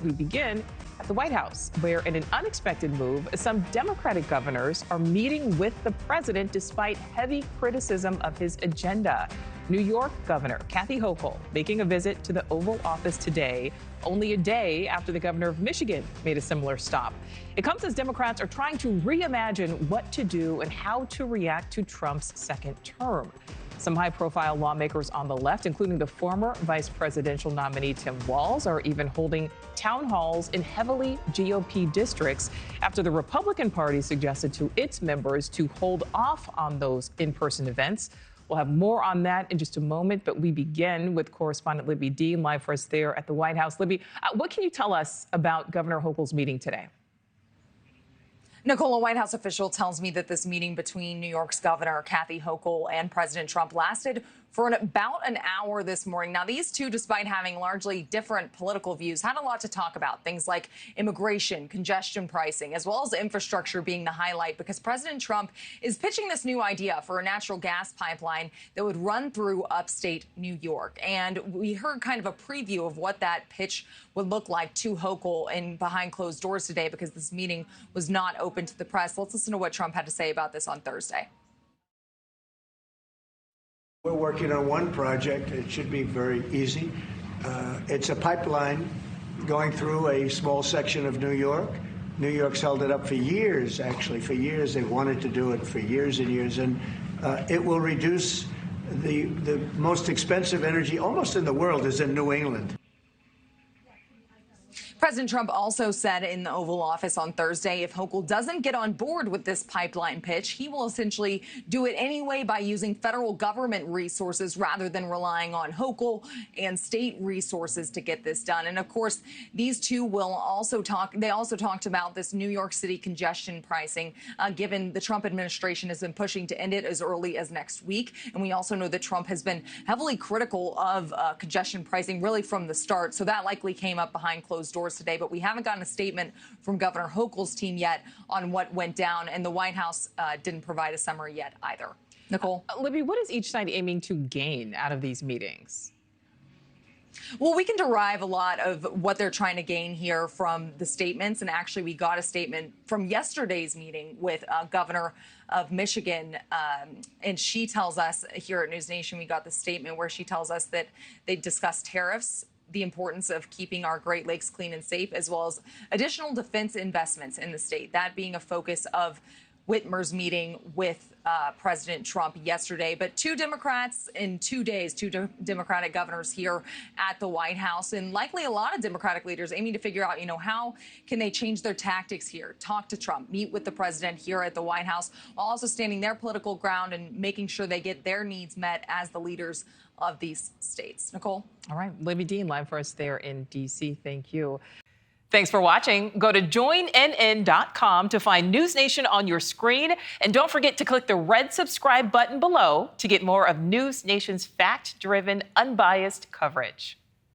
But we begin at the White House, where in an unexpected move, some Democratic governors are meeting with the president despite heavy criticism of his agenda. New York Governor Kathy Hochul making a visit to the Oval Office today, only a day after the governor of Michigan made a similar stop. It comes as Democrats are trying to reimagine what to do and how to react to Trump's second term. Some high-profile lawmakers on the left, including the former vice presidential nominee Tim Walz, are even holding town halls in heavily GOP districts after the Republican Party suggested to its members to hold off on those in-person events. We'll have more on that in just a moment, but we begin with correspondent Libby Dean live for us there at the White House. Libby, what can you tell us about Governor Hochul's meeting today? Nichole, a White House official tells me that this meeting between New York's Governor Kathy Hochul and President Trump lasted for about an hour this morning. Now, these two, despite having largely different political views, had a lot to talk about. Things like immigration, congestion pricing, as well as infrastructure being the highlight, because President Trump is pitching this new idea for a natural gas pipeline that would run through upstate New York. And we heard kind of a preview of what that pitch would look like to Hochul in behind closed doors today, because this meeting was not open to the press. Let's listen to what Trump had to say about this on Thursday. We're working on one project. It should be very easy. It's a pipeline going through a small section of New York. New York's held it up for years, actually. For years. They've wanted to do it for years and years. And it will reduce the most expensive energy almost in the world is in New England. President Trump also said in the Oval Office on Thursday, if Hochul doesn't get on board with this pipeline pitch, he will essentially do it anyway by using federal government resources rather than relying on Hochul and state resources to get this done. And of course, these two will also talk. They also talked about this New York City congestion pricing, given the Trump administration has been pushing to end it as early as next week. And we also know that Trump has been heavily critical of congestion pricing really from the start. So that likely came up behind closed doors today, but we haven't gotten a statement from Governor Hochul's team yet on what went down, and the White House didn't provide a summary yet either. Nichole? Libby, what is each side aiming to gain out of these meetings? Well, we can derive a lot of what they're trying to gain here from the statements. And actually, we got a statement from yesterday's meeting with Governor of Michigan. And she tells us here at NewsNation, we got the statement where she tells us that they discussed tariffs, the importance of keeping our Great Lakes clean and safe, as well as additional defense investments in the state. That being a focus of Whitmer's meeting with President Trump yesterday. But two Democrats in 2 days, two Democratic governors here at the White House, and likely a lot of Democratic leaders aiming to figure out, how can they change their tactics here, talk to Trump, meet with the president here at the White House, while also standing their political ground and making sure they get their needs met as the leaders of these states. Nichole? All right. Libby Dean live for us there in D.C. Thank you. Thanks for watching. Go to joinnn.com to find NewsNation on your screen. And don't forget to click the red subscribe button below to get more of NewsNation's fact-driven, unbiased coverage.